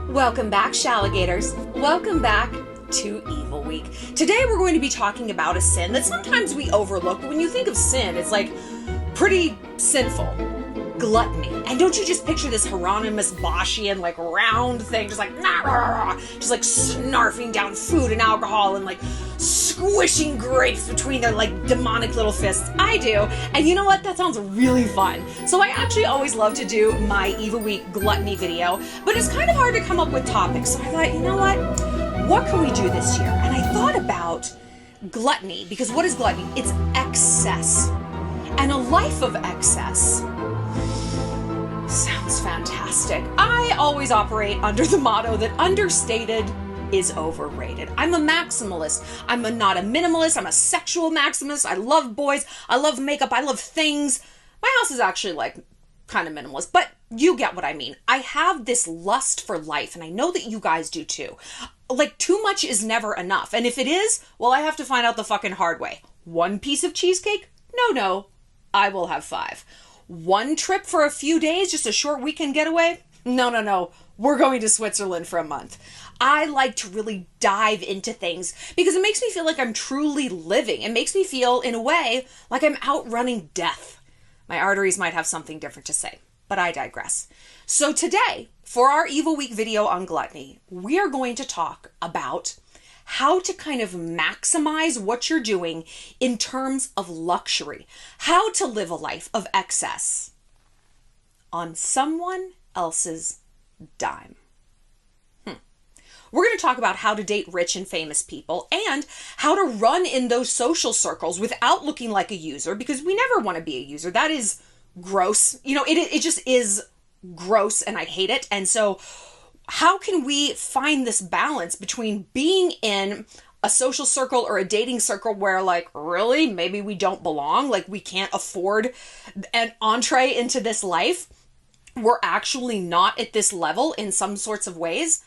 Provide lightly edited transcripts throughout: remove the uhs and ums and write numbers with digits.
Welcome back, Shalligators. Welcome back to Evil Week. Today we're going to be talking about a sin that sometimes we overlook, but when you think of sin, it's like pretty sinful. Gluttony. And don't you just picture this Hieronymus Boschian, like, round thing, just like, just like snarfing down food and alcohol and like squishing grapes between their like demonic little fists. I do. And you know what? That sounds really fun. So I actually always love to do my Evil Week gluttony video, but it's kind of hard to come up with topics. So I thought, you know what can we do this year? And I thought about gluttony, because what is gluttony? It's excess. And a life of excess sounds fantastic. I always operate under the motto that understated is overrated. I'm a maximalist. I'm not a minimalist. I'm a sexual maximalist. I love boys. I love makeup. I love things. My house is actually like kind of minimalist, but you get what I mean. I have this lust for life, and I know that you guys do too. Like, too much is never enough. And if it is, well, I have to find out the fucking hard way. One piece of cheesecake? No. I will have 5. One trip for a few days, just a short weekend getaway? No. We're going to Switzerland for a month. I like to really dive into things because it makes me feel like I'm truly living. It makes me feel, in a way, like I'm outrunning death. My arteries might have something different to say, but I digress. So today, for our Evil Week video on gluttony, we are going to talk about how to kind of maximize what you're doing in terms of luxury. How to live a life of excess on someone else's dime. We're going to talk about how to date rich and famous people and how to run in those social circles without looking like a user, because we never want to be a user. That is gross. You know, it just is gross, and I hate it. And so how can we find this balance between being in a social circle or a dating circle where, like, really, maybe we don't belong, like we can't afford an entree into this life, we're actually not at this level in some sorts of ways.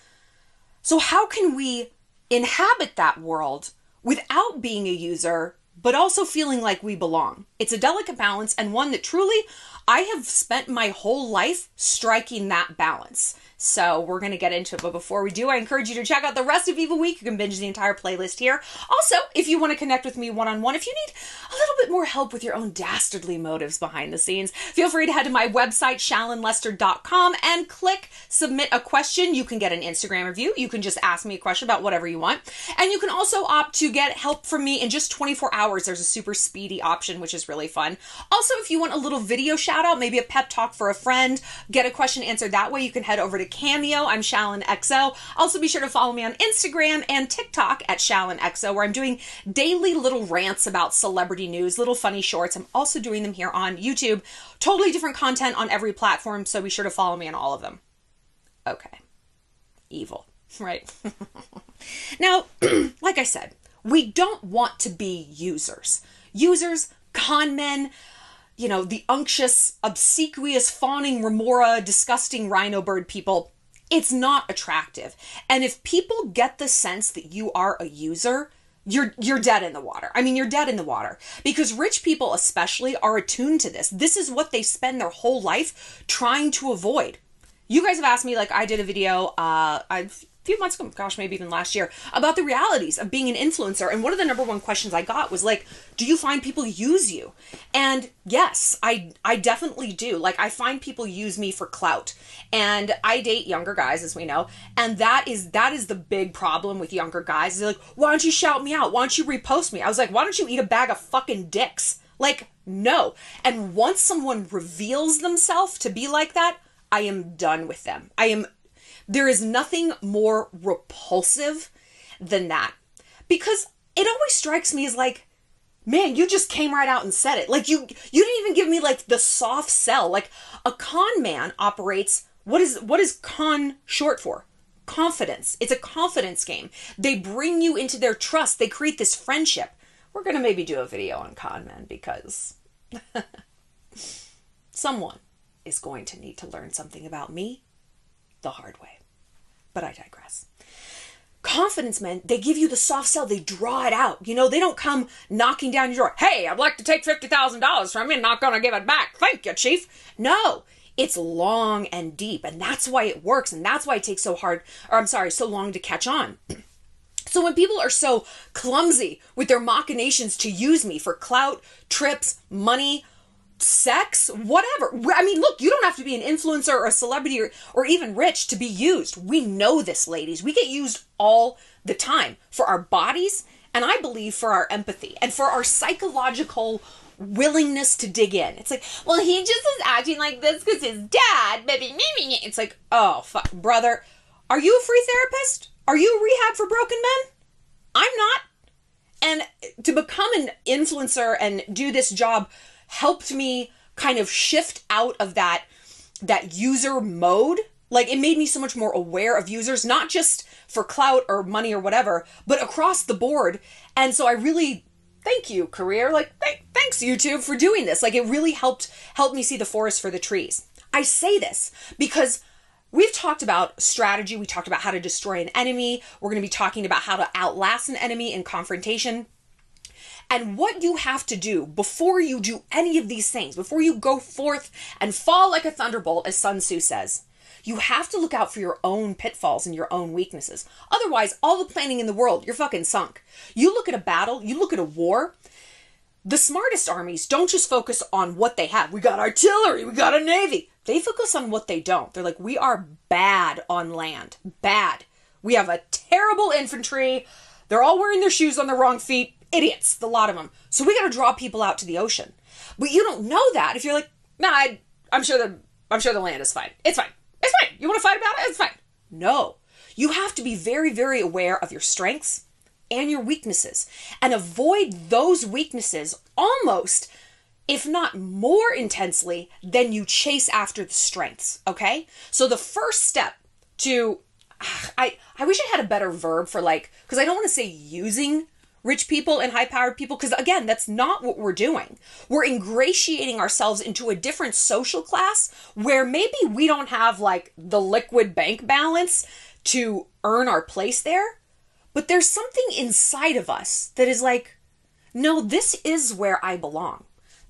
So how can we inhabit that world without being a user, but also feeling like we belong? It's a delicate balance, and one that truly I have spent my whole life striking that balance. So we're going to get into it. But before we do, I encourage you to check out the rest of Evil Week. You can binge the entire playlist here. Also, if you want to connect with me one-on-one, if you need a little bit more help with your own dastardly motives behind the scenes, feel free to head to my website, shallonlester.com, and click submit a question. You can get an Instagram review. You can just ask me a question about whatever you want. And you can also opt to get help from me in just 24 hours. There's a super speedy option, which is really fun. Also, if you want a little video shout out, maybe a pep talk for a friend, get a question answered that way, you can head over to Cameo. I'm Shallon XO. Also, be sure to follow me on Instagram and TikTok at Shallon XO, where I'm doing daily little rants about celebrity news, little funny shorts. I'm also doing them here on YouTube. Totally different content on every platform, so be sure to follow me on all of them. Okay. Evil, right? Now, like I said, we don't want to be users. Users, con men, you know, the unctuous, obsequious, fawning, remora, disgusting rhino bird people. It's not attractive. And if people get the sense that you are a user, you're dead in the water. I mean, you're dead in the water. Because rich people especially are attuned to this. This is what they spend their whole life trying to avoid. You guys have asked me, like I did a video a few months ago, gosh, maybe even last year, about the realities of being an influencer. And one of the number one questions I got was like, do you find people use you? And yes, I definitely do. Like, I find people use me for clout. And I date younger guys, as we know. And that is the big problem with younger guys. They're like, why don't you shout me out? Why don't you repost me? I was like, why don't you eat a bag of fucking dicks? Like, no. And once someone reveals themselves to be like that, I am done with them. There is nothing more repulsive than that, because it always strikes me as like, man, you just came right out and said it. Like you didn't even give me like the soft sell. Like, a con man operates, what is con short for? Confidence. It's a confidence game. They bring you into their trust. They create this friendship. We're going to maybe do a video on con men, because someone is going to need to learn something about me the hard way. But I digress. Confidence men, they give you the soft sell. They draw it out. You know, they don't come knocking down your door. Hey, I'd like to take $50,000 from you. Not going to give it back. Thank you, chief. No, It's long and deep, and that's why it works, and that's why it takes so long to catch on. So when people are so clumsy with their machinations to use me for clout, trips, money, sex, whatever. I mean, look, you don't have to be an influencer or a celebrity or even rich to be used. We know this, ladies. We get used all the time for our bodies, and I believe for our empathy and for our psychological willingness to dig in. It's like, well, he just is acting like this because his dad, baby. It's like, oh, fuck, brother. Are you a free therapist? Are you a rehab for broken men? I'm not. And to become an influencer and do this job helped me kind of shift out of that user mode. Like, it made me so much more aware of users, not just for clout or money or whatever, but across the board. And so I really thank you, career. Like, thanks, YouTube, for doing this. Like, it really helped me see the forest for the trees. I say this because we've talked about strategy. We talked about how to destroy an enemy. We're going to be talking about how to outlast an enemy in confrontation. And what you have to do before you do any of these things, before you go forth and fall like a thunderbolt, as Sun Tzu says, you have to look out for your own pitfalls and your own weaknesses. Otherwise, all the planning in the world, you're fucking sunk. You look at a battle, you look at a war, the smartest armies don't just focus on what they have. We got artillery, we got a navy. They focus on what they don't. They're like, we are bad on land. Bad. We have a terrible infantry. They're all wearing their shoes on the wrong feet. Idiots, the lot of them. So we got to draw people out to the ocean. But you don't know that if you're like, nah, I'm sure the land is fine. It's fine. It's fine. You want to fight about it? It's fine. No. You have to be very, very aware of your strengths and your weaknesses and avoid those weaknesses almost, if not more intensely, than you chase after the strengths. Okay? So the first step to, I wish I had a better verb for, like, because I don't want to say using rich people and high-powered people, because again, that's not what we're doing. We're ingratiating ourselves into a different social class where maybe we don't have like the liquid bank balance to earn our place there, but there's something inside of us that is like, no, this is where I belong.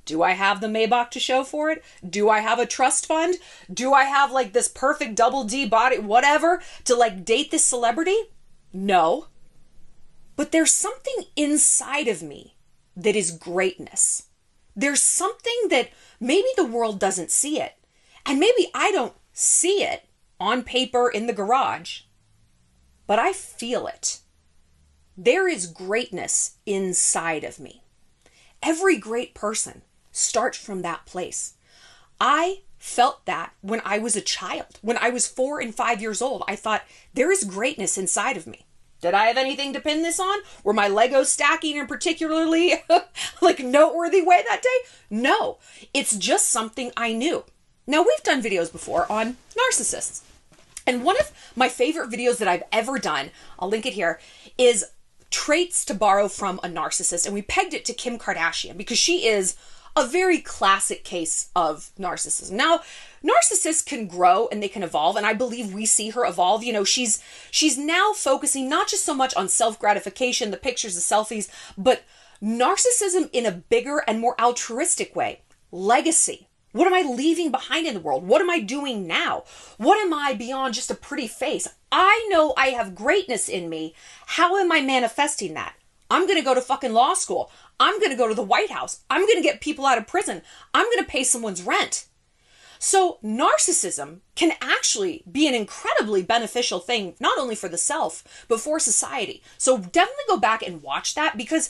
Do I have the Maybach to show for it? Do I have a trust fund? Do I have like this perfect double D body, whatever, to like date this celebrity? No. But there's something inside of me that is greatness. There's something that maybe the world doesn't see it. And maybe I don't see it on paper in the garage, but I feel it. There is greatness inside of me. Every great person starts from that place. I felt that when I was a child. When I was 4 and 5 years old, I thought, there is greatness inside of me. Did I have anything to pin this on? Were my Legos stacking in a particularly like noteworthy way that day? No, it's just something I knew. Now, we've done videos before on narcissists. And one of my favorite videos that I've ever done, I'll link it here, is traits to borrow from a narcissist. And we pegged it to Kim Kardashian because she is a very classic case of narcissism. Now, narcissists can grow and they can evolve, and I believe we see her evolve. You know, she's now focusing not just so much on self-gratification, the pictures, the selfies, but narcissism in a bigger and more altruistic way. Legacy. What am I leaving behind in the world? What am I doing now? What am I beyond just a pretty face? I know I have greatness in me. How am I manifesting that? I'm going to go to fucking law school. I'm going to go to the White House. I'm going to get people out of prison. I'm going to pay someone's rent. So narcissism can actually be an incredibly beneficial thing, not only for the self, but for society. So definitely go back and watch that, because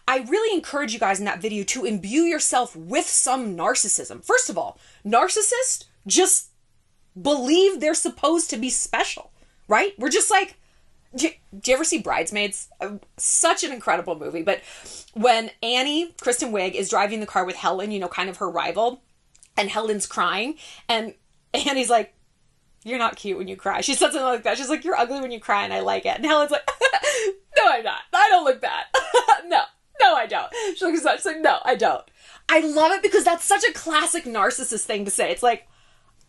I really encourage you guys in that video to imbue yourself with some narcissism. First of all, narcissists just believe they're supposed to be special, right? We're just like, do you ever see Bridesmaids? Such an incredible movie. But when Annie, Kristen Wiig, is driving the car with Helen, you know, kind of her rival, and Helen's crying, and Annie's like, you're not cute when you cry. She said something like that. She's like, you're ugly when you cry, and I like it. And Helen's like, no, I'm not. I don't look bad. No, I don't. She's like, no, I don't. I love it because that's such a classic narcissist thing to say. It's like,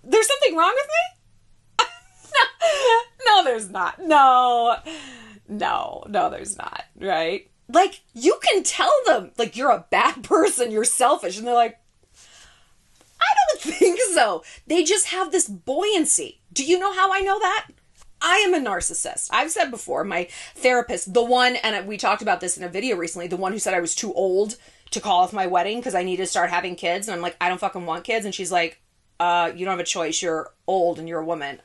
there's something wrong with me? No, there's not. No, there's not, right? Like, you can tell them, like, you're a bad person, you're selfish, and they're like, I don't think so. They just have this buoyancy. Do you know how I know that? I am a narcissist. I've said before, my therapist, the one, and we talked about this in a video recently, the one who said I was too old to call off my wedding because I needed to start having kids. And I'm like, I don't fucking want kids. And she's like, you don't have a choice. You're old and you're a woman.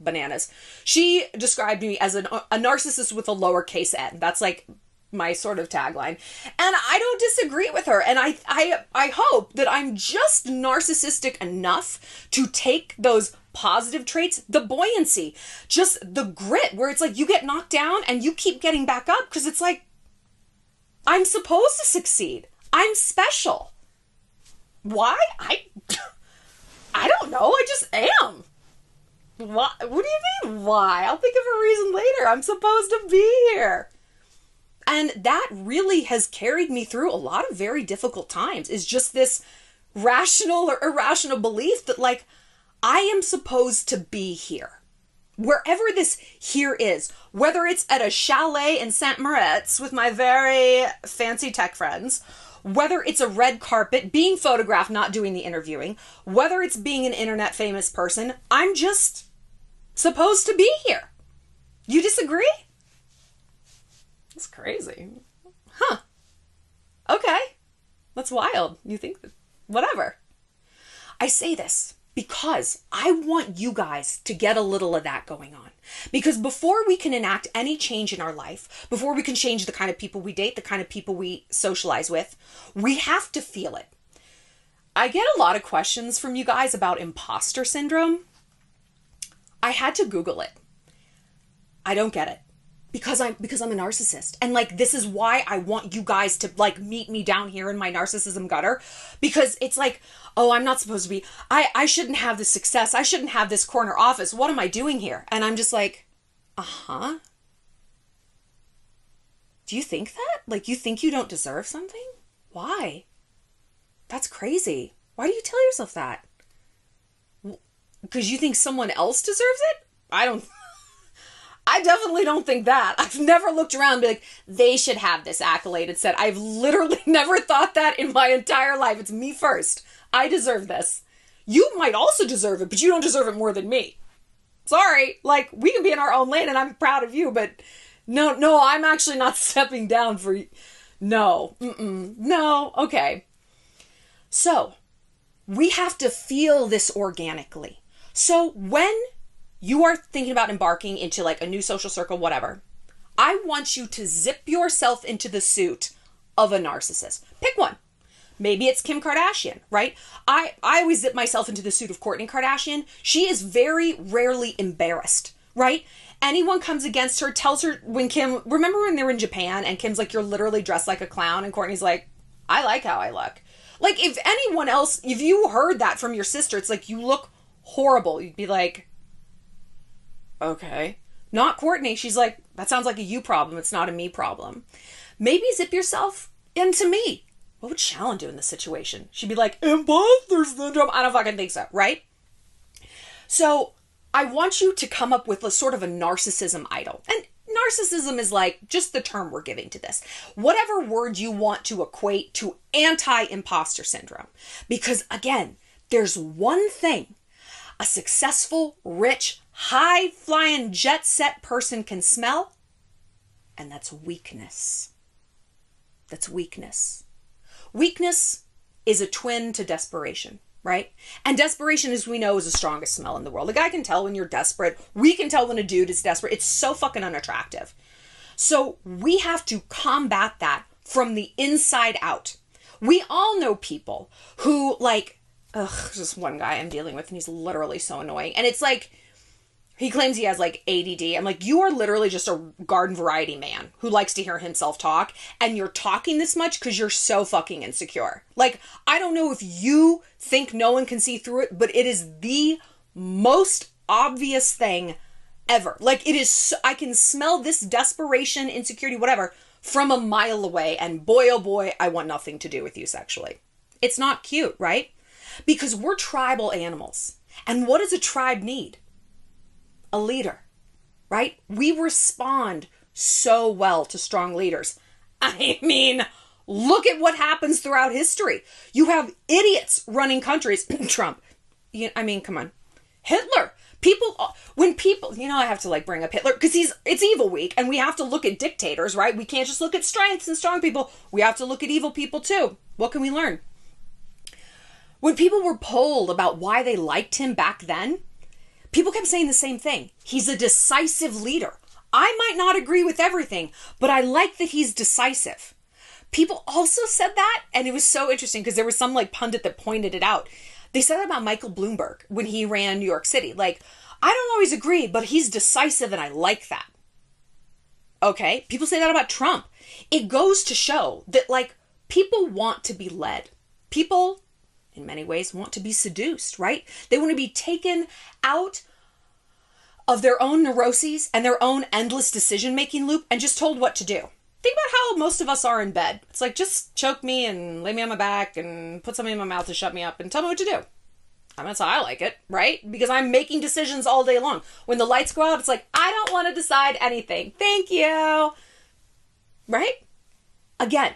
Bananas. She described me as a narcissist with a lowercase n. That's like my sort of tagline. And I don't disagree with her. And I hope that I'm just narcissistic enough to take those positive traits, the buoyancy, just the grit, where it's like you get knocked down and you keep getting back up because it's like, I'm supposed to succeed. I'm special. Why? I don't know. I just am. Why? What do you mean, why? I'll think of a reason later. I'm supposed to be here. And that really has carried me through a lot of very difficult times, is just this rational or irrational belief that, like, I am supposed to be here. Wherever this here is, whether it's at a chalet in St. Moritz with my very fancy tech friends, whether it's a red carpet, being photographed, not doing the interviewing, whether it's being an internet famous person, I'm just supposed to be here. You disagree? That's crazy. Huh. Okay. That's wild. You think that, whatever. I say this because I want you guys to get a little of that going on. Because before we can enact any change in our life, before we can change the kind of people we date, the kind of people we socialize with, we have to feel it. I get a lot of questions from you guys about imposter syndrome. I had to Google it. I don't get it. Because I'm a narcissist. And like, this is why I want you guys to like meet me down here in my narcissism gutter. Because it's like, oh, I'm not supposed to be, I shouldn't have this success. I shouldn't have this corner office. What am I doing here? And I'm just like, uh-huh. Do you think that? Like, you think you don't deserve something? Why? That's crazy. Why do you tell yourself that? Because you think someone else deserves it? I definitely don't think that. I've never looked around and be like, they should have this accolade instead. I've literally never thought that in my entire life. It's me first. I deserve this. You might also deserve it, but you don't deserve it more than me. Sorry. Like, we can be in our own lane and I'm proud of you, but no, I'm actually not stepping down for you. No. No. Okay. So, we have to feel this organically. So, when you are thinking about embarking into like a new social circle, whatever, I want you to zip yourself into the suit of a narcissist. Pick one. Maybe it's Kim Kardashian, right? I always zip myself into the suit of Kourtney Kardashian. She is very rarely embarrassed, right? Anyone comes against her, tells her when Kim, remember when they were in Japan and Kim's like, you're literally dressed like a clown, and Kourtney's like, I like how I look. Like, if anyone else, if you heard that from your sister, it's like, you look horrible. You'd be like, okay. Not Kourtney. She's like, that sounds like a you problem. It's not a me problem. Maybe zip yourself into me. What would Shallon do in this situation? She'd be like, imposter syndrome. I don't fucking think so, right? So I want you to come up with a sort of a narcissism idol. And narcissism is like just the term we're giving to this. Whatever word you want to equate to anti-imposter syndrome. Because again, there's one thing a successful, rich, high-flying, jet-set person can smell, and that's weakness. That's weakness. Weakness is a twin to desperation, right? And desperation, as we know, is the strongest smell in the world. A guy can tell when you're desperate. We can tell when a dude is desperate. It's so fucking unattractive. So we have to combat that from the inside out. We all know people who, like, there's this one guy I'm dealing with, and he's literally so annoying. And it's like, he claims he has like ADD. I'm like, you are literally just a garden variety man who likes to hear himself talk, and you're talking this much because you're so fucking insecure. Like, I don't know if you think no one can see through it, but it is the most obvious thing ever. Like, it is, I can smell this desperation, insecurity, whatever, from a mile away, and boy, oh boy, I want nothing to do with you sexually. It's not cute, right? Because we're tribal animals. And what does a tribe need? A leader, right? We respond so well to strong leaders. I mean, Look at what happens throughout history. You have idiots running countries. Trump. Come on. Hitler. When people, I have to like bring up Hitler because it's evil week and we have to look at dictators, right? We can't just look at strengths and strong people. We have to look at evil people too. What can we learn? When people were polled about why they liked him back then, people kept saying the same thing. He's a decisive leader. I might not agree with everything, but I like that he's decisive. People also said that, and it was so interesting because there was some like pundit that pointed it out. They said that about Michael Bloomberg when he ran New York City. Like, I don't always agree, but he's decisive and I like that. Okay? People say that about Trump. It goes to show that, like, people want to be led. People, in many ways, want to be seduced, right? They want to be taken out of their own neuroses and their own endless decision-making loop and just told what to do. Think about how most of us are in bed. It's like, just choke me and lay me on my back and put something in my mouth to shut me up and tell me what to do. That's how I like it, right? Because I'm making decisions all day long. When the lights go out, it's like, I don't want to decide anything. Thank you. Right? Again,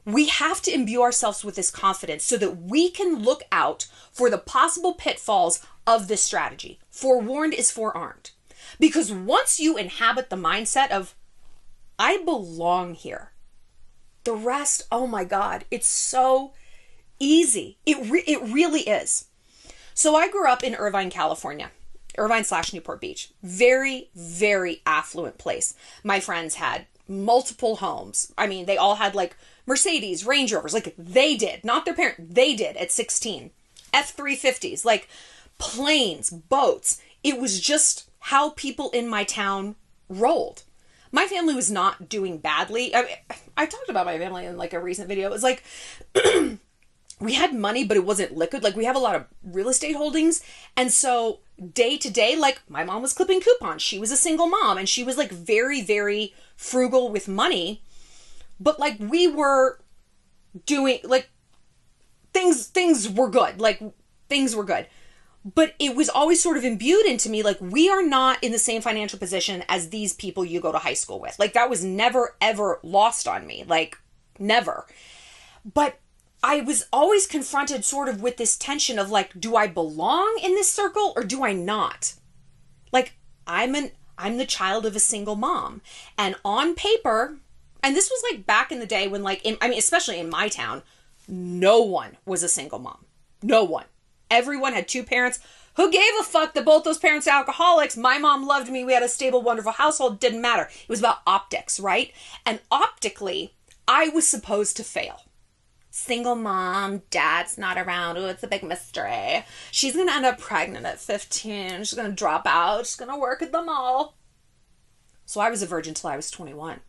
we have to imbue ourselves with this confidence so that we can look out for the possible pitfalls of this strategy. Forewarned is forearmed. Because once you inhabit the mindset of, I belong here, the rest, oh my God, it's so easy. It really is. So I grew up in Irvine, California. Irvine/Newport Beach. Very, very affluent place. My friends had multiple homes. They all had like Mercedes, Range Rovers. Like they did. Not their parents. They did at 16. F-350s. Like planes, boats. It was just how people in my town rolled. My family was not doing badly. I talked about my family in like a recent video. It was like, we had money, but it wasn't liquid. Like we have a lot of real estate holdings. And so day to day, like my mom was clipping coupons. She was a single mom and she was like very, very frugal with money. But like we were doing like things were good. Like things were good. But it was always sort of imbued into me, like, we are not in the same financial position as these people you go to high school with. Like, that was never, ever lost on me. Like, never. But I was always confronted sort of with this tension of, like, do I belong in this circle or do I not? Like, I'm the child of a single mom. And on paper, and this was, like, back in the day when, like, especially in my town, no one was a single mom. No one. Everyone had two parents. Who gave a fuck that both those parents are alcoholics? My mom loved me. We had a stable, wonderful household. Didn't matter. It was about optics, right? And optically, I was supposed to fail. Single mom, dad's not around. Oh, it's a big mystery. She's going to end up pregnant at 15. She's going to drop out. She's going to work at the mall. So I was a virgin till I was 21.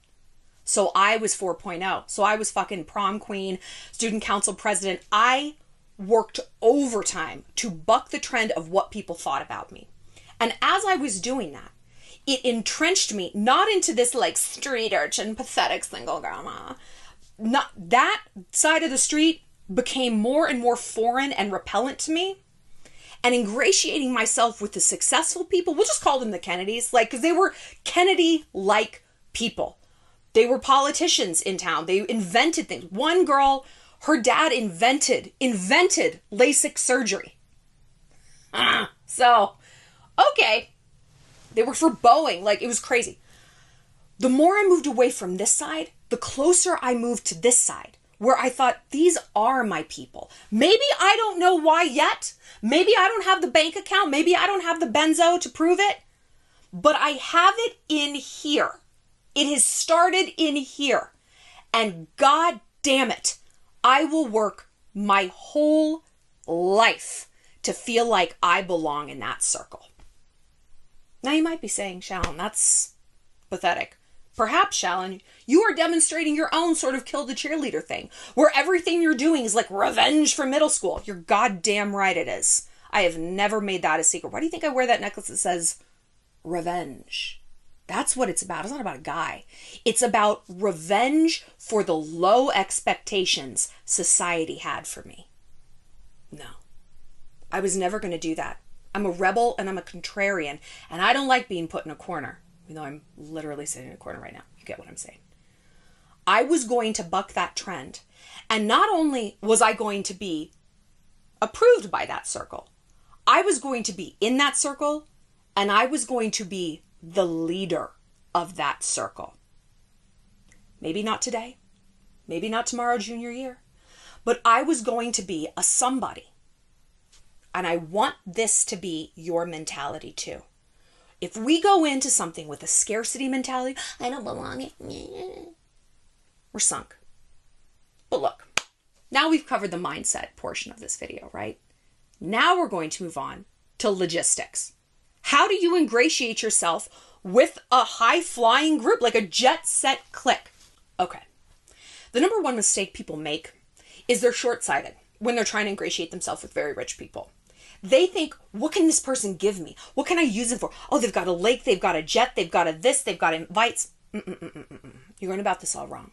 So I was 4.0. So I was fucking prom queen, student council president. I worked overtime to buck the trend of what people thought about me. And as I was doing that, it entrenched me not into this like street urchin, pathetic single grandma. Not that side of the street became more and more foreign and repellent to me. And ingratiating myself with the successful people, we'll just call them the Kennedys, like, because they were Kennedy-like people. They were politicians in town. They invented things. One girl, her dad invented LASIK surgery. So, okay. They worked for Boeing. Like, it was crazy. The more I moved away from this side, the closer I moved to this side, where I thought, these are my people. Maybe I don't know why yet. Maybe I don't have the bank account. Maybe I don't have the benzo to prove it. But I have it in here. It has started in here. And God damn it, I will work my whole life to feel like I belong in that circle. Now you might be saying, Shallon, that's pathetic. Perhaps, Shallon, you are demonstrating your own sort of kill the cheerleader thing, where everything you're doing is like revenge for middle school. You're goddamn right it is. I have never made that a secret. Why do you think I wear that necklace that says revenge? That's what it's about. It's not about a guy. It's about revenge for the low expectations society had for me. No. I was never going to do that. I'm a rebel and I'm a contrarian, and I don't like being put in a corner, even though I'm literally sitting in a corner right now. You get what I'm saying. I was going to buck that trend. And not only was I going to be approved by that circle, I was going to be in that circle, and I was going to be the leader of that circle. Maybe not today, maybe not tomorrow, junior year, but I was going to be a somebody. And I want this to be your mentality too. If we go into something with a scarcity mentality, I don't belong, we're sunk. But look, now we've covered the mindset portion of this video, right? Now we're going to move on to logistics. How do you ingratiate yourself with a high-flying group, like a jet-set clique? Okay. The number one mistake people make is they're short-sighted when they're trying to ingratiate themselves with very rich people. They think, what can this person give me? What can I use it for? Oh, they've got a lake, they've got a jet, they've got a this, they've got invites. You're going about this all wrong.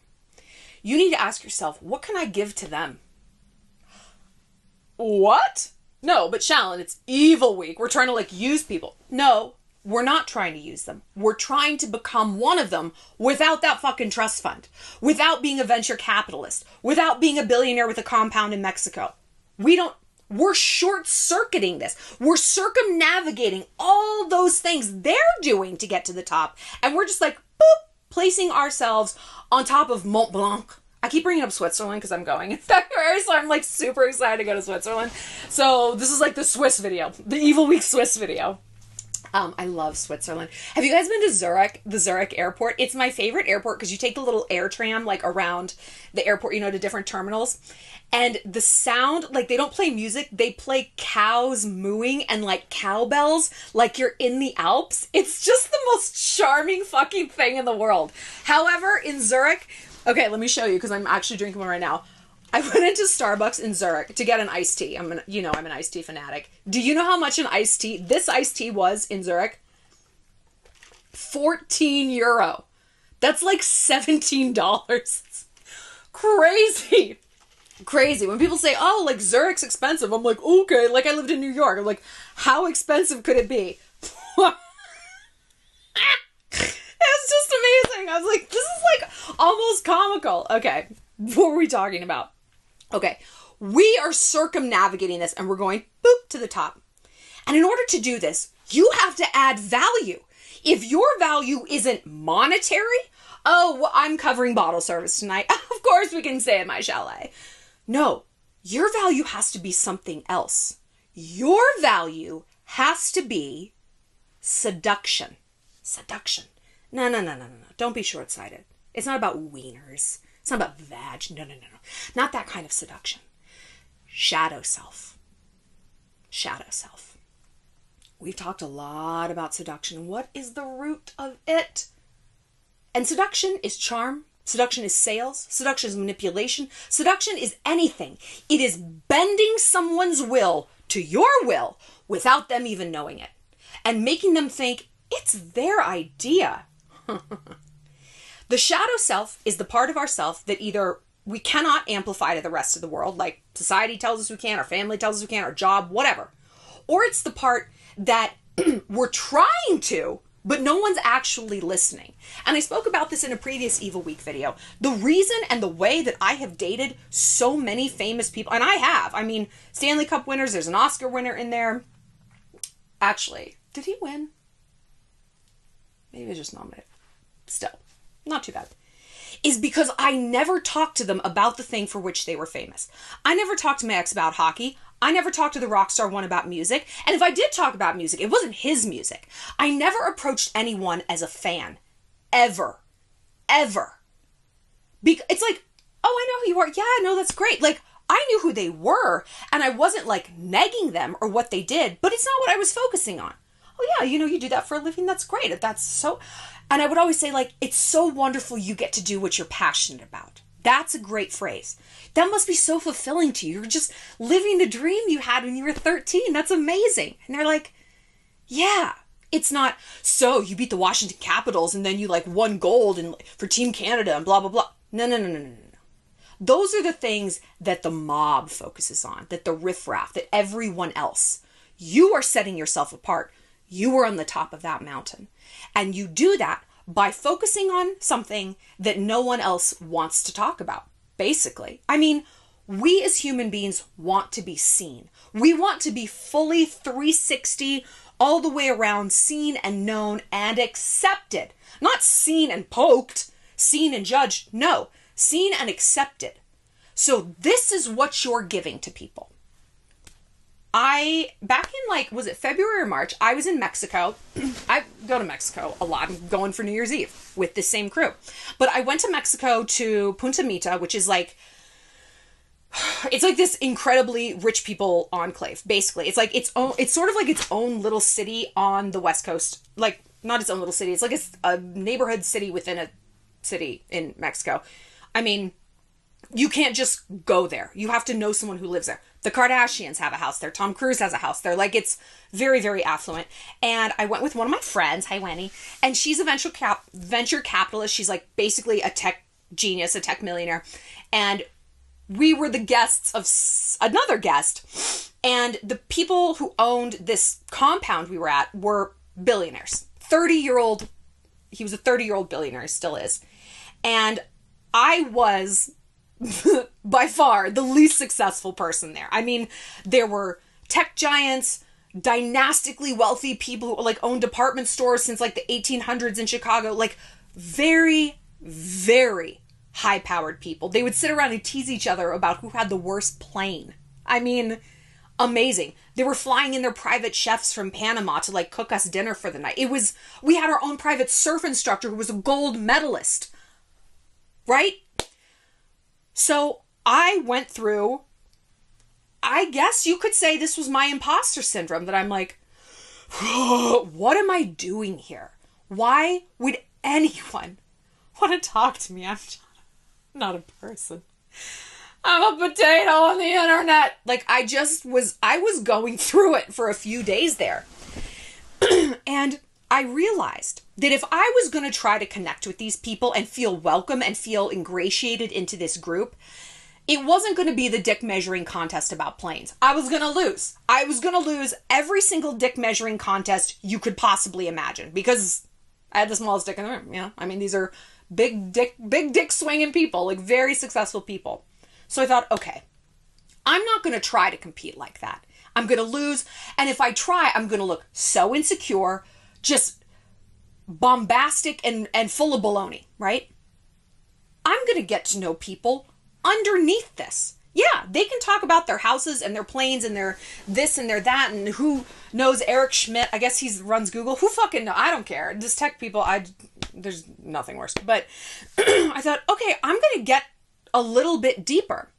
You need to ask yourself, what can I give to them? What? No, but Shallon, it's evil week. We're trying to use people. No, we're not trying to use them. We're trying to become one of them without that fucking trust fund, without being a venture capitalist, without being a billionaire with a compound in Mexico. We're short-circuiting this. We're circumnavigating all those things they're doing to get to the top. And we're just boop, placing ourselves on top of Mont Blanc. I keep bringing up Switzerland because I'm going in February, so I'm super excited to go to Switzerland. So this is the Swiss video, the Evil Week Swiss video. I love Switzerland. Have you guys been to Zurich, the Zurich airport? It's my favorite airport because you take the little air tram around the airport, to different terminals. And the sound, they don't play music. They play cows mooing and cowbells like you're in the Alps. It's just the most charming fucking thing in the world. However, in Zurich, okay, let me show you because I'm actually drinking one right now. I went into Starbucks in Zurich to get an iced tea. I'm an iced tea fanatic. Do you know how much this iced tea was in Zurich? 14 euro. That's $17. Crazy. Crazy. When people say, oh, Zurich's expensive, I'm okay, I lived in New York. I'm how expensive could it be? It's just amazing. I was this is almost comical. Okay, what were we talking about? Okay, we are circumnavigating this and we're going boop to the top. And in order to do this, you have to add value. If your value isn't monetary, oh, well, I'm covering bottle service tonight. Of course we can stay at my chalet. No, your value has to be something else. Your value has to be seduction. Seduction. No. Don't be short-sighted. It's not about wieners. It's not about vag. No. Not that kind of seduction. Shadow self. Shadow self. We've talked a lot about seduction. What is the root of it? And seduction is charm. Seduction is sales. Seduction is manipulation. Seduction is anything. It is bending someone's will to your will without them even knowing it. And making them think it's their idea. The shadow self is the part of ourself that either we cannot amplify to the rest of the world, like society tells us we can, our family tells us we can, our job, whatever. Or it's the part that we're trying to, but no one's actually listening. And I spoke about this in a previous Evil Week video. The reason and the way that I have dated so many famous people, and I have, Stanley Cup winners, there's an Oscar winner in there. Actually, did he win? Maybe he was just nominated. Still, not too bad. Is because I never talked to them about the thing for which they were famous. I never talked to my ex about hockey. I never talked to the rock star one about music. And if I did talk about music, it wasn't his music. I never approached anyone as a fan. Ever. Ever. It's oh, I know who you are. Yeah, I know, that's great. I knew who they were, and I wasn't negging them or what they did, but it's not what I was focusing on. Oh yeah, you do that for a living. That's great. That's so... And I would always say, it's so wonderful you get to do what you're passionate about. That's a great phrase. That must be so fulfilling to you. You're just living the dream you had when you were 13. That's amazing. And they're yeah. It's not, so you beat the Washington Capitals and then you won gold for Team Canada and blah, blah, blah. No. Those are the things that the mob focuses on, that the riffraff, that everyone else. You are setting yourself apart. You are on the top of that mountain. And you do that by focusing on something that no one else wants to talk about, basically. I mean, we as human beings want to be seen. We want to be fully 360, all the way around, seen and known and accepted. Not seen and poked, seen and judged. No, seen and accepted. So this is what you're giving to people. Back in was it February or March, I was in Mexico. I go to Mexico a lot. I'm going for New Year's Eve with this same crew. But I went to Mexico to Punta Mita, which is it's like this incredibly rich people enclave, basically. It's sort of like its own little city on the West Coast. Like, not its own little city. It's like a neighborhood city within a city in Mexico. I mean, you can't just go there. You have to know someone who lives there. The Kardashians have a house there. Tom Cruise has a house there. Like, it's very, very affluent. And I went with one of my friends, hi Wendy, and she's a venture capitalist. She's like basically a tech genius, a tech millionaire. And we were the guests of another guest. And the people who owned this compound we were at were billionaires. He was a 30-year-old billionaire, he still is. And I was by far the least successful person there. I mean, there were tech giants, dynastically wealthy people who owned department stores since the 1800s in Chicago, very, very high-powered people. They would sit around and tease each other about who had the worst plane. I mean, amazing. They were flying in their private chefs from Panama to cook us dinner for the night. We had our own private surf instructor who was a gold medalist. Right? So I went through, I guess you could say this was my imposter syndrome, that I'm like, what am I doing here? Why would anyone want to talk to me? I'm not a person. I'm a potato on the internet. I was going through it for a few days there. And I realized that if I was going to try to connect with these people and feel welcome and feel ingratiated into this group, it wasn't going to be the dick measuring contest about planes. I was going to lose. I was going to lose every single dick measuring contest you could possibly imagine, because I had the smallest dick in the room. I mean, these are big dick swinging people, very successful people. So I thought, okay, I'm not going to try to compete like that. I'm going to lose. And if I try, I'm going to look so insecure, just bombastic and full of baloney, right? I'm going to get to know people underneath this. Yeah, they can talk about their houses and their planes and their this and their that, and who knows Eric Schmidt. I guess he runs Google. Who fucking know? I don't care. Just tech people, there's nothing worse. But I thought, okay, I'm going to get a little bit deeper.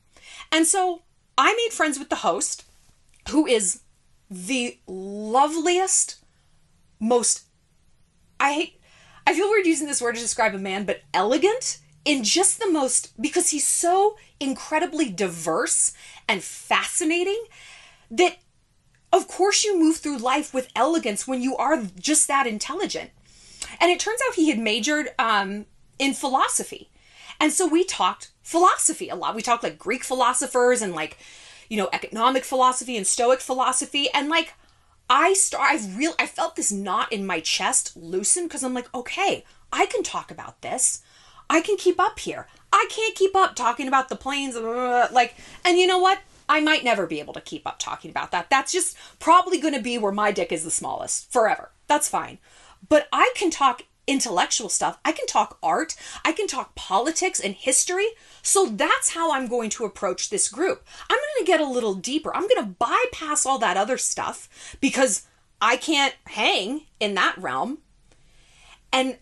And so I made friends with the host, who is the loveliest, most, I feel weird using this word to describe a man, but elegant in just the most, because he's so incredibly diverse and fascinating that of course you move through life with elegance when you are just that intelligent. And it turns out he had majored in philosophy. And so we talked philosophy a lot. We talked Greek philosophers and economic philosophy and Stoic philosophy. And I felt this knot in my chest loosen, because I'm like, okay, I can talk about this. I can keep up here. I can't keep up talking about the planes. And you know what? I might never be able to keep up talking about that. That's just probably going to be where my dick is the smallest forever. That's fine. But I can talk intellectual stuff. I can talk art. I can talk politics and history. So that's how I'm going to approach this group. I'm going to get a little deeper. I'm going to bypass all that other stuff because I can't hang in that realm. And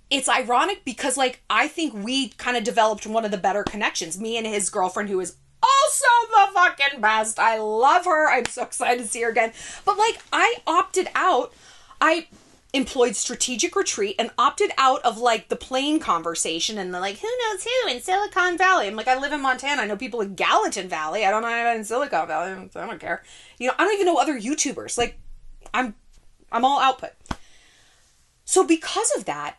it's ironic because I think we kind of developed one of the better connections. Me and his girlfriend, who is also the fucking best. I love her. I'm so excited to see her again. But I opted out. I employed strategic retreat and opted out of the plane conversation and the who knows who in Silicon Valley. I'm I live in Montana. I know people in Gallatin Valley. I don't know anybody in Silicon Valley. I don't care. I don't even know other YouTubers. I'm all output. So because of that,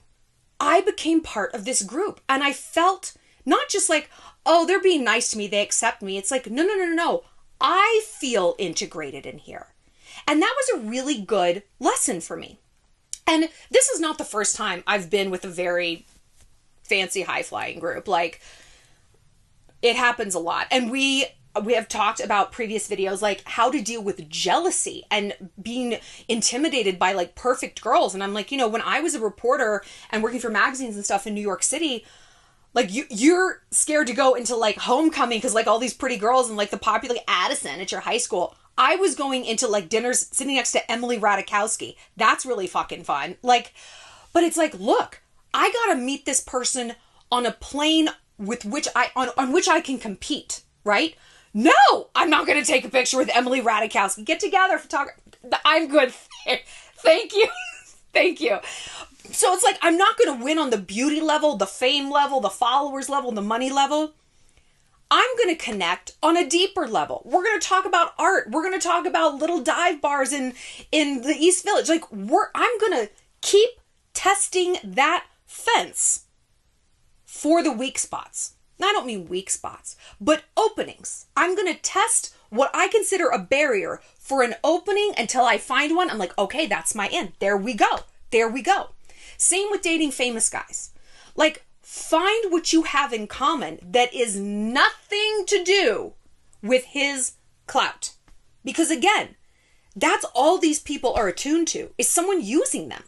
I became part of this group, and I felt not just oh, they're being nice to me, they accept me. It's no. I feel integrated in here. And that was a really good lesson for me. And this is not the first time I've been with a very fancy high-flying group. Like, it happens a lot. And we have talked about previous videos, like how to deal with jealousy and being intimidated by like perfect girls. And I'm like, you know, when I was a reporter and working for magazines and stuff in New York City, like you're scared to go into like homecoming because like all these pretty girls and like the popular Addison at your high school. I was going into like dinners sitting next to Emily Ratajkowski. That's really fucking fun. Like, but it's like, look, I gotta meet this person on a plane with which on which I can compete, right? No, I'm not going to take a picture with Emily Ratajkowski. Get together, photographer. I'm good. Thank you. Thank you. So it's like, I'm not going to win on the beauty level, the fame level, the followers level, the money level. I'm going to connect on a deeper level. We're going to talk about art. We're going to talk about little dive bars in the East Village. Like, I'm going to keep testing that fence for the weak spots. I don't mean weak spots, but openings. I'm going to test what I consider a barrier for an opening until I find one. I'm like, okay, that's my in. There we go. There we go. Same with dating famous guys. Like, find what you have in common that is nothing to do with his clout. Because again, that's all these people are attuned to, is someone using them.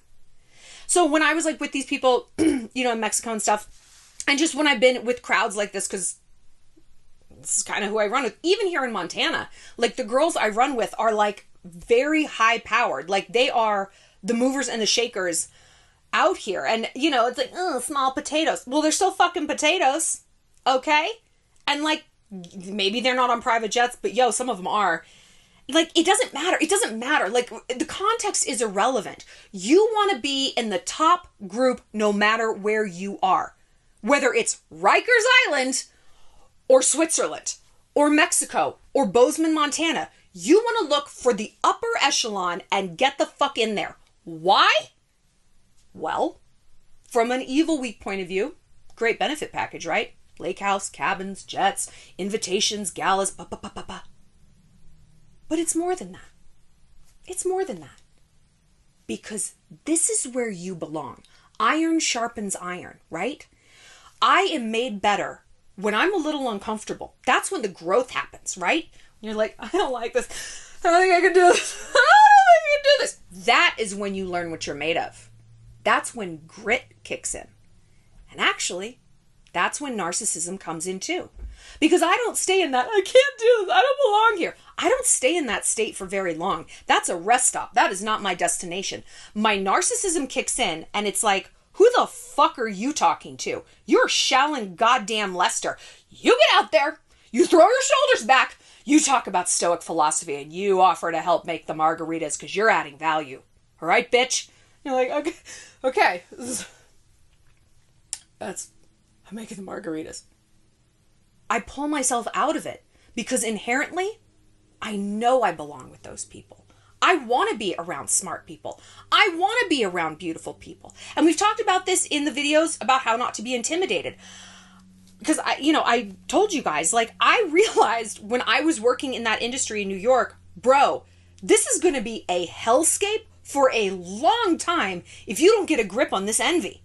So when I was like with these people, you know, in Mexico and stuff, and just when I've been with crowds like this, because this is kind of who I run with, even here in Montana, like the girls I run with are like very high powered. Like they are the movers and the shakers out here. And, you know, it's like, small potatoes. Well, they're still fucking potatoes. Okay. And like, maybe they're not on private jets, but yo, some of them are. Like, it doesn't matter. It doesn't matter. Like, the context is irrelevant. You want to be in the top group no matter where you are. Whether it's Rikers Island or Switzerland or Mexico or Bozeman, Montana, you want to look for the upper echelon and get the fuck in there. Why? Well, from an Evil Week point of view, great benefit package, right? Lake house, cabins, jets, invitations, galas, But it's more than that. It's more than that. Because this is where you belong. Iron sharpens iron, right? I am made better when I'm a little uncomfortable. That's when the growth happens, right? You're like, I don't like this. I don't think I can do this. I don't think I can do this. That is when you learn what you're made of. That's when grit kicks in. And actually, that's when narcissism comes in too. Because I don't stay in that, I can't do this, I don't belong here. I don't stay in that state for very long. That's a rest stop. That is not my destination. My narcissism kicks in and it's like, who the fuck are you talking to? You're Shallon goddamn Lester. You get out there, you throw your shoulders back, you talk about stoic philosophy, and you offer to help make the margaritas because you're adding value. All right, bitch? You're like, okay. I'm making the margaritas. I pull myself out of it because inherently, I know I belong with those people. I want to be around smart people. I want to be around beautiful people. And we've talked about this in the videos about how not to be intimidated. Because I told you guys, like, I realized when I was working in that industry in New York, bro, this is going to be a hellscape for a long time if you don't get a grip on this envy.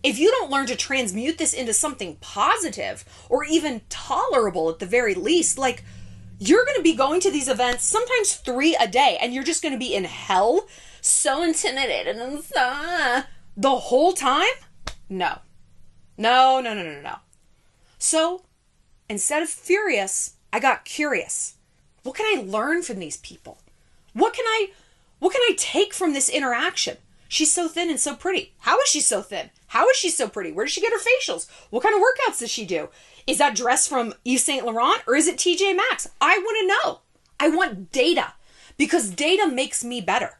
If you don't learn to transmute this into something positive or even tolerable at the very least, like, you're going to be going to these events, sometimes 3 a day, and you're just going to be in hell, so intimidated and the whole time? No. So, instead of furious, I got curious. What can I learn from these people? What can I take from this interaction? She's so thin and so pretty. How is she so thin? How is she so pretty? Where does she get her facials? What kind of workouts does she do? Is that dress from Yves Saint Laurent or is it TJ Maxx? I want to know. I want data because data makes me better.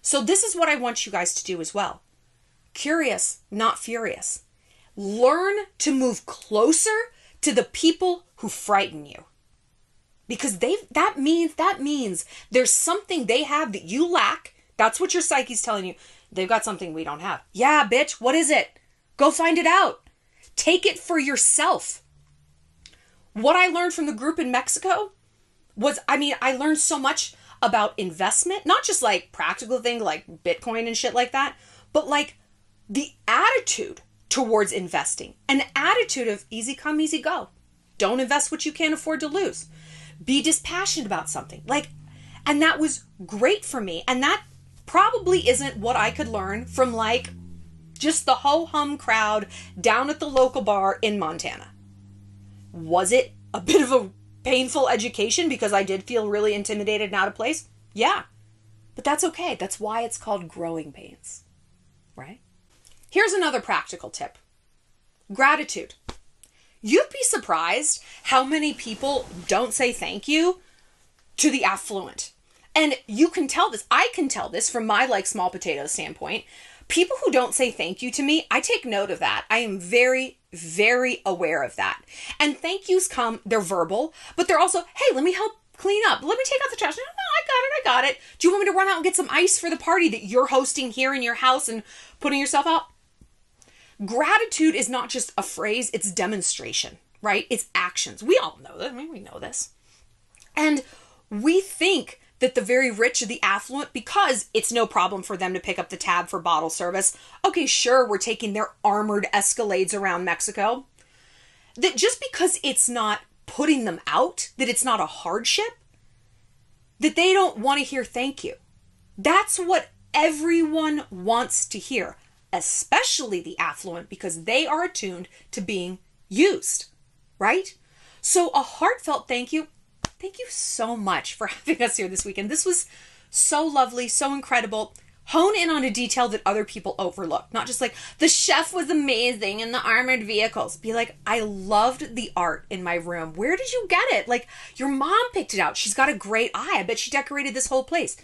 So this is what I want you guys to do as well. Curious, not furious. Learn to move closer to the people who frighten you. Because that means there's something they have that you lack. That's what your psyche's telling you. They've got something we don't have. Yeah, bitch, what is it? Go find it out. Take it for yourself. What I learned from the group in Mexico was, I learned so much. about investment, not just like practical things like Bitcoin and shit like that, but like the attitude towards investing, an attitude of easy come, easy go. Don't invest what you can't afford to lose. Be dispassionate about something. Like, and that was great for me. And that probably isn't what I could learn from like just the ho-hum crowd down at the local bar in Montana. Was it a bit of a painful education because I did feel really intimidated and out of place? Yeah. But that's okay. That's why it's called growing pains, right? Here's another practical tip. Gratitude. You'd be surprised how many people don't say thank you to the affluent. And you can tell this. I can tell this from my like small potato standpoint. People who don't say thank you to me, I take note of that. I am very, very aware of that. And thank yous come, they're verbal, but they're also, hey, let me help clean up. Let me take out the trash. No, I got it. Do you want me to run out and get some ice for the party that you're hosting here in your house and putting yourself out? Gratitude is not just a phrase, it's demonstration, right? It's actions. We all know that. I mean, we know this. And we think that the very rich or the affluent, because it's no problem for them to pick up the tab for bottle service. Okay, sure, we're taking their armored Escalades around Mexico. That just because it's not putting them out, that it's not a hardship, that they don't want to hear thank you. That's what everyone wants to hear, especially the affluent, because they are attuned to being used, right? So a heartfelt thank you. Thank you so much for having us here this weekend. This was so lovely, so incredible. Hone in on a detail that other people overlook. Not just like, the chef was amazing and the armored vehicles. Be like, I loved the art in my room. Where did you get it? Like, your mom picked it out. She's got a great eye. I bet she decorated this whole place.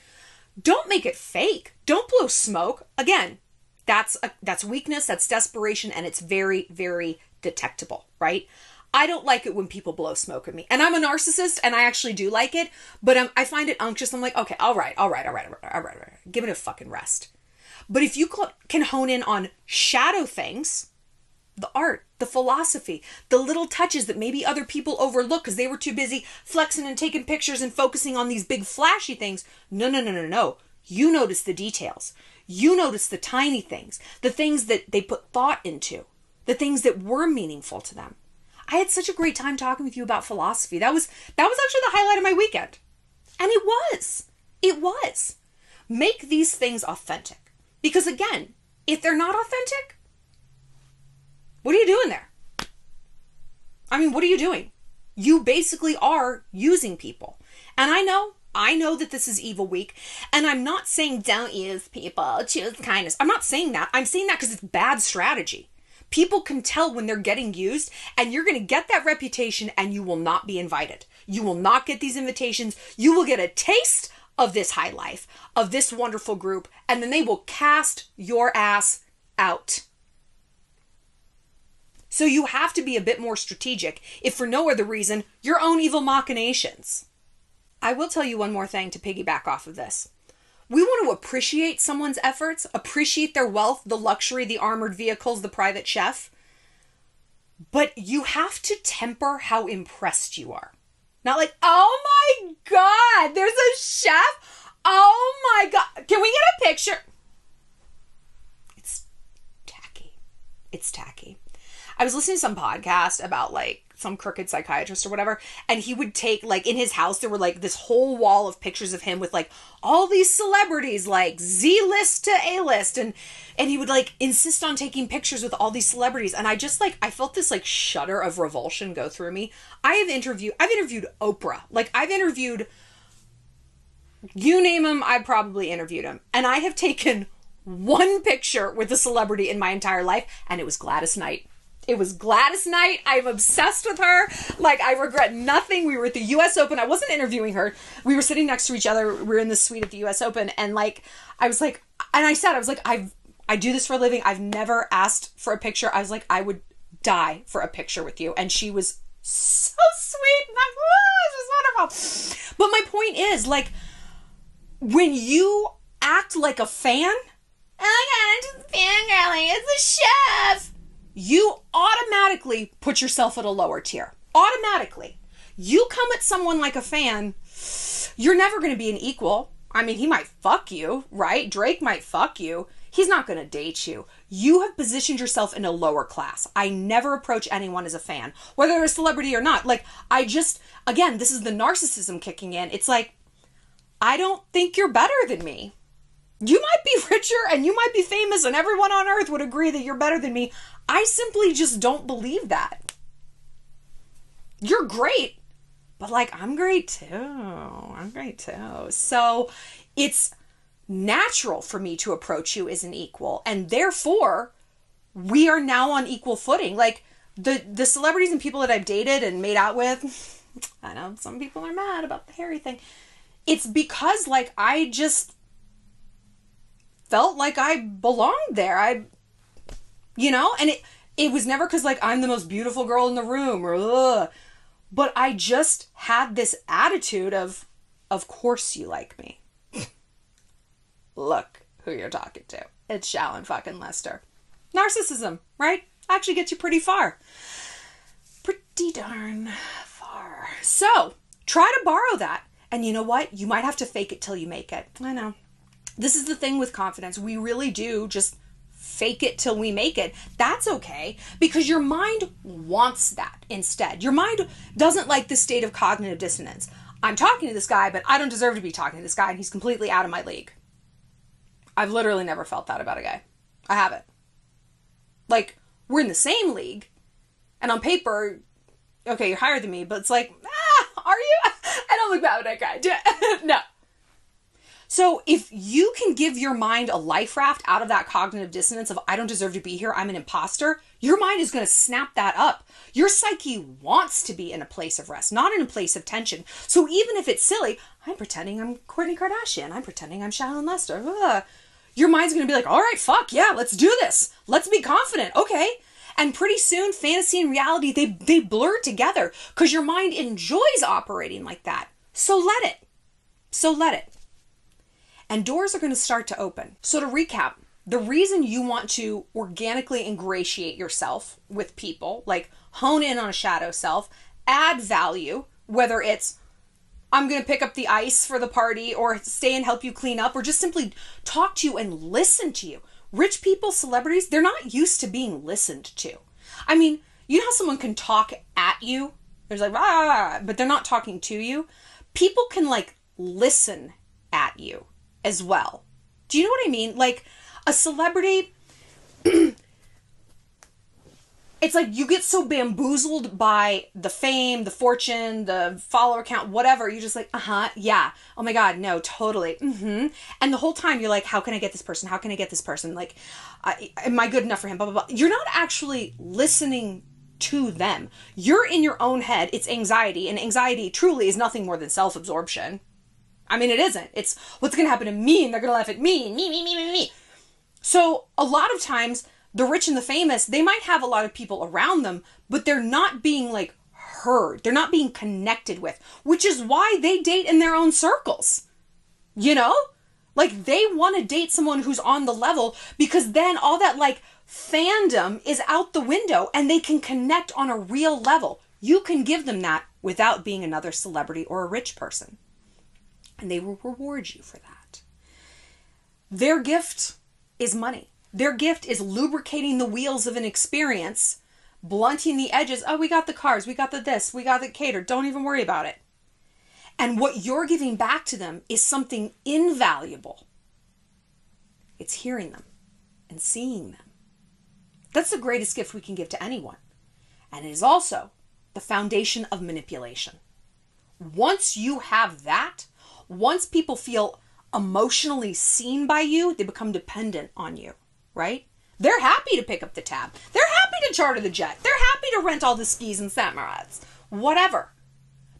Don't make it fake. Don't blow smoke. Again, that's weakness, that's desperation, and it's very, very detectable, right? I don't like it when people blow smoke at me. And I'm a narcissist, and I actually do like it, but I find it unctuous. I'm like, okay, all right. Give it a fucking rest. But if you can hone in on shadow things, the art, the philosophy, the little touches that maybe other people overlook because they were too busy flexing and taking pictures and focusing on these big flashy things. No. You notice the details. You notice the tiny things, the things that they put thought into, the things that were meaningful to them. I had such a great time talking with you about philosophy. That was actually the highlight of my weekend. And it was. Make these things authentic. Because again, if they're not authentic, what are you doing there? I mean, what are you doing? You basically are using people. And I know that this is Evil Week, and I'm not saying don't use people, choose kindness. I'm not saying that. I'm saying that because it's bad strategy. People can tell when they're getting used, and you're going to get that reputation, and you will not be invited. You will not get these invitations. You will get a taste of this high life, of this wonderful group, and then they will cast your ass out. So you have to be a bit more strategic, if for no other reason, your own evil machinations. I will tell you one more thing to piggyback off of this. We want to appreciate someone's efforts, appreciate their wealth, the luxury, the armored vehicles, the private chef. But you have to temper how impressed you are. Not like, oh my God, there's a chef. Oh my God. Can we get a picture? It's tacky. I was listening to some podcast about like some crooked psychiatrist or whatever, and he would take, like, in his house, there were like this whole wall of pictures of him with like all these celebrities, like Z-list to A-list, and he would like insist on taking pictures with all these celebrities, and I just like, I felt this like shudder of revulsion go through me. I've interviewed Oprah, like I've interviewed, you name him, I probably interviewed him, and I have taken one picture with a celebrity in my entire life, and it was Gladys Knight. It was Gladys Knight. I'm obsessed with her. Like, I regret nothing. We were at the US Open. I wasn't interviewing her. We were sitting next to each other. We were in the suite at the US Open. And like, I was like, I do this for a living. I've never asked for a picture. I was like, I would die for a picture with you. And she was so sweet. And this was wonderful. But my point is, like, when you act like a fan, oh my God, I'm just fangirling. It's a chef. You automatically put yourself at a lower tier. Automatically. You come at someone like a fan, You're never going to be an equal. I mean, he might fuck you, right? Drake might fuck you. He's not going to date you. You have positioned yourself in a lower class. I never approach anyone as a fan, whether they're a celebrity or not. Like, again, this is the narcissism kicking in. It's like, I don't think you're better than me. You might be richer and you might be famous and everyone on earth would agree that you're better than me. I simply just don't believe that. You're great, but like, I'm great too. I'm great too. So it's natural for me to approach you as an equal, and therefore we are now on equal footing. Like the celebrities and people that I've dated and made out with, I know some people are mad about the Harry thing. It's because like I just felt like I belonged there. And it was never because like I'm the most beautiful girl in the room or ugh. But I just had this attitude of course you like me. Look who you're talking to. It's Shallon fucking Lester. Narcissism, right? Actually gets you pretty far. Pretty darn far. So, try to borrow that. And you know what? You might have to fake it till you make it. I know. This is the thing with confidence. We really do just fake it till we make it. That's okay, because your mind wants that instead. Your mind doesn't like the state of cognitive dissonance. I'm talking to this guy, but I don't deserve to be talking to this guy, and he's completely out of my league. I've literally never felt that about a guy. I haven't. Like, we're in the same league, and on paper, okay, you're higher than me, but it's like, are you? I don't look bad with that guy. No. So if you can give your mind a life raft out of that cognitive dissonance of I don't deserve to be here, I'm an imposter, your mind is going to snap that up. Your psyche wants to be in a place of rest, not in a place of tension. So even if it's silly, I'm pretending I'm Kourtney Kardashian, I'm pretending I'm Shallon Lester, your mind's going to be like, all right, fuck yeah, let's do this. Let's be confident. Okay. And pretty soon fantasy and reality, they blur together because your mind enjoys operating like that. So let it. And doors are going to start to open. So to recap, the reason you want to organically ingratiate yourself with people, like hone in on a shadow self, add value, whether it's I'm going to pick up the ice for the party or stay and help you clean up or just simply talk to you and listen to you. Rich people, celebrities, they're not used to being listened to. I mean, you know how someone can talk at you? There's like, but they're not talking to you. People can like listen at you as well. Do you know what I mean? Like a celebrity, it's like you get so bamboozled by the fame, the fortune, the follower count, whatever. You're just like, yeah. Oh my God, no, totally. And the whole time you're like, how can I get this person? How can I get this person? Like, am I good enough for him? Blah, blah, blah. You're not actually listening to them. You're in your own head. It's anxiety. And anxiety truly is nothing more than self-absorption. I mean, it isn't. It's what's going to happen to me and they're going to laugh at me. Me. So a lot of times the rich and the famous, they might have a lot of people around them, but they're not being like heard. They're not being connected with, which is why they date in their own circles. You know, like they want to date someone who's on the level because then all that like fandom is out the window and they can connect on a real level. You can give them that without being another celebrity or a rich person. And they will reward you for that. Their gift is money. Their gift is lubricating the wheels of an experience, blunting the edges. Oh, we got the cars, we got the this, we got the catered. Don't even worry about it. And what you're giving back to them is something invaluable. It's hearing them and seeing them. That's the greatest gift we can give to anyone. And it is also the foundation of manipulation. Once you have that, once people feel emotionally seen by you, they become dependent on you, right? They're happy to pick up the tab. They're happy to charter the jet. They're happy to rent all the skis and samarats, whatever.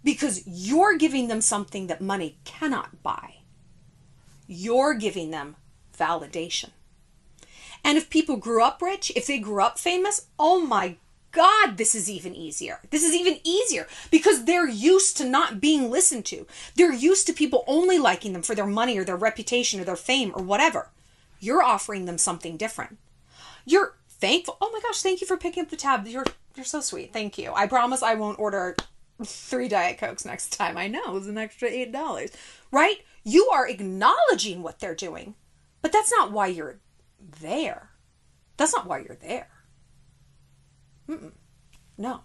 Because you're giving them something that money cannot buy. You're giving them validation. And if people grew up rich, if they grew up famous, oh my God, this is even easier. This is even easier because they're used to not being listened to. They're used to people only liking them for their money or their reputation or their fame or whatever. You're offering them something different. You're thankful. Oh my gosh, thank you for picking up the tab. You're so sweet. Thank you. I promise I won't order 3 Diet Cokes next time. I know, it was an extra $8, right? You are acknowledging what they're doing, but that's not why you're there. That's not why you're there. No.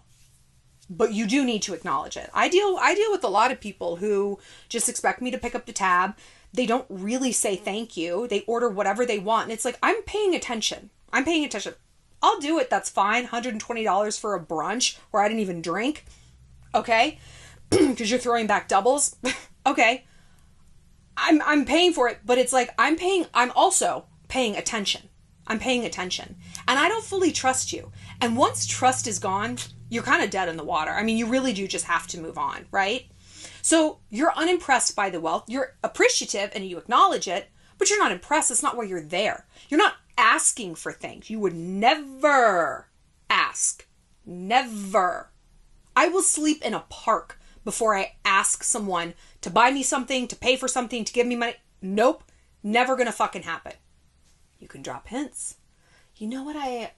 But you do need to acknowledge it. I deal with a lot of people who just expect me to pick up the tab. They don't really say thank you. They order whatever they want. And it's like, I'm paying attention. I'll do it. That's fine. $120 for a brunch where I didn't even drink. Okay. Because you're throwing back doubles. Okay. I'm paying for it, but it's like, I'm also paying attention. I'm paying attention. And I don't fully trust you. And once trust is gone, you're kind of dead in the water. I mean, you really do just have to move on, right? So you're unimpressed by the wealth. You're appreciative and you acknowledge it, but you're not impressed. It's not why you're there. You're not asking for things. You would never ask. Never. I will sleep in a park before I ask someone to buy me something, to pay for something, to give me money. Nope. Never gonna fucking happen. You can drop hints. You know what I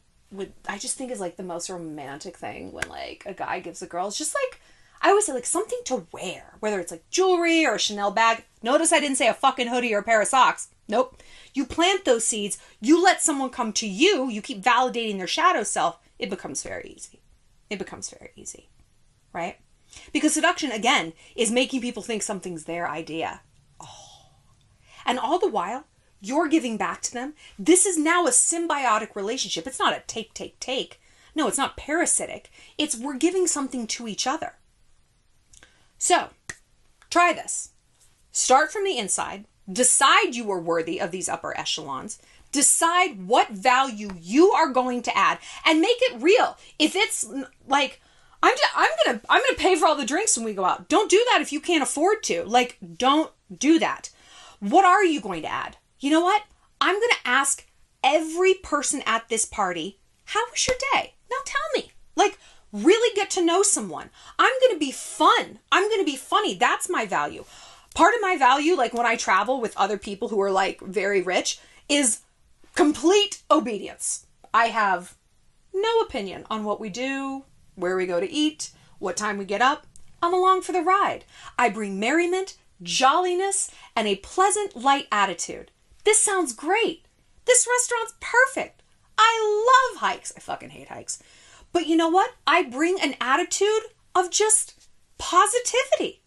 just think is like the most romantic thing when like a guy gives a girl, it's just like, I always say like something to wear, whether it's like jewelry or a Chanel bag. Notice I didn't say a fucking hoodie or a pair of socks. Nope. You plant those seeds, you let someone come to you, you keep validating their shadow self, it becomes very easy. It becomes very easy, right? Because seduction, again, is making people think something's their idea. Oh. And all the while, you're giving back to them. This is now a symbiotic relationship. It's not a take. No, it's not parasitic. It's we're giving something to each other. So, try this. Start from the inside. Decide you are worthy of these upper echelons. Decide what value you are going to add and make it real. If it's like, I'm gonna pay for all the drinks when we go out. Don't do that if you can't afford to. Like, don't do that. What are you going to add? You know what? I'm going to ask every person at this party, how was your day? Now tell me. Like, really get to know someone. I'm going to be fun. I'm going to be funny. That's my value. Part of my value, like when I travel with other people who are like very rich, is complete obedience. I have no opinion on what we do, where we go to eat, what time we get up. I'm along for the ride. I bring merriment, jolliness, and a pleasant, light attitude. This sounds great. This restaurant's perfect. I love hikes. I fucking hate hikes. But you know what? I bring an attitude of just positivity.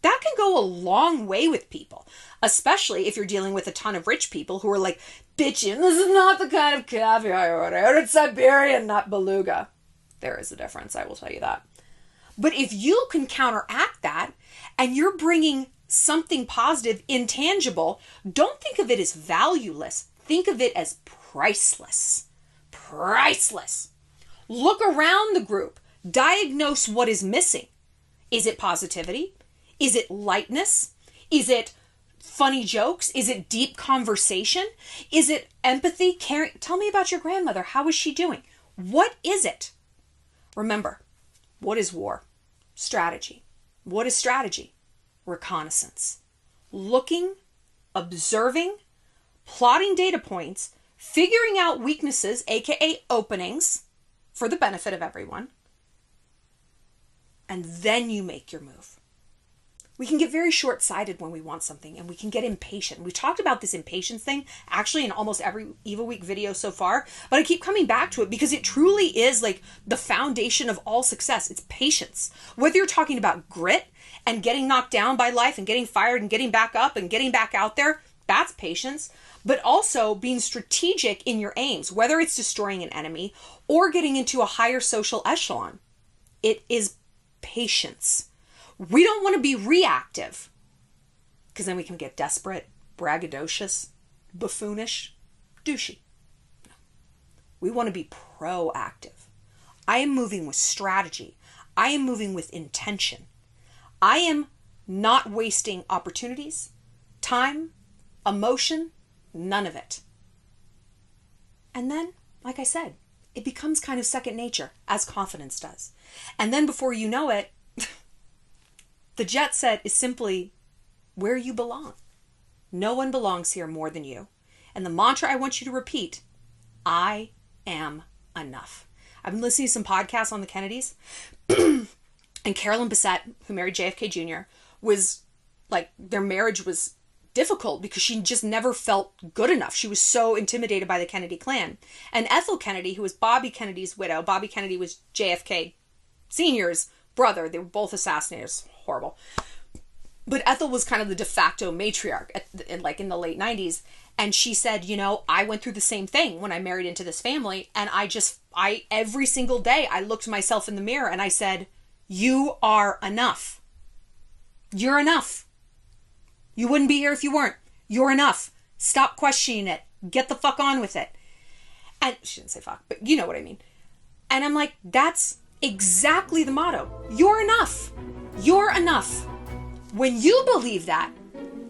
That can go a long way with people, especially if you're dealing with a ton of rich people who are like, bitchin', this is not the kind of coffee I ordered. I ordered Siberian, not Beluga. There is a difference, I will tell you that. But if you can counteract that and you're bringing something positive, intangible, don't think of it as valueless. Think of it as priceless. Priceless. Look around the group. Diagnose what is missing. Is it positivity? Is it lightness? Is it funny jokes? Is it deep conversation? Is it empathy, caring? Tell me about your grandmother. How is she doing? What is it? Remember, what is war? Strategy. What is strategy? Reconnaissance. Looking, observing, plotting data points, figuring out weaknesses, aka openings, for the benefit of everyone, and then you make your move. We can get very short-sighted when we want something, and we can get impatient. We've talked about this impatience thing actually in almost every Eva Week video so far, but I keep coming back to it because it truly is like the foundation of all success. It's patience. Whether you're talking about grit and getting knocked down by life and getting fired and getting back up and getting back out there, that's patience. But also being strategic in your aims, whether it's destroying an enemy or getting into a higher social echelon. It is patience. We don't want to be reactive because then we can get desperate, braggadocious, buffoonish, douchey. No. We want to be proactive. I am moving with strategy. I am moving with intention. I am not wasting opportunities, time, emotion, none of it. And then, like I said, it becomes kind of second nature, as confidence does. And then before you know it, the jet set is simply where you belong. No one belongs here more than you. And the mantra I want you to repeat, I am enough. I've been listening to some podcasts on the Kennedys. And Carolyn Bessette, who married JFK Jr., was like, their marriage was difficult because she just never felt good enough. She was so intimidated by the Kennedy clan. And Ethel Kennedy, who was Bobby Kennedy's widow, Bobby Kennedy was JFK Sr.'s brother. They were both assassinated. It was horrible. But Ethel was kind of the de facto matriarch in the late 90s. And she said, you know, I went through the same thing when I married into this family. And I every single day, I looked myself in the mirror and I said, you are enough. You're enough. You wouldn't be here if you weren't. You're enough. Stop questioning it. Get the fuck on with it. And she didn't say fuck, but you know what I mean. And I'm like, that's exactly the motto. You're enough. You're enough. When you believe that,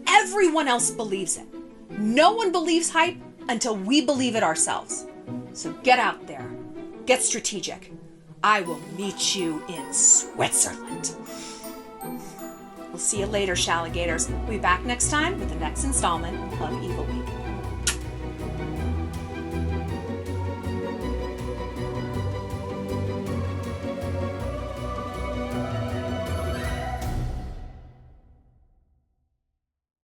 everyone else believes it. No one believes hype until we believe it ourselves. So get out there. Get strategic. I will meet you in Switzerland. We'll see you later, Shalligators. We'll be back next time with the next installment of Evil Week.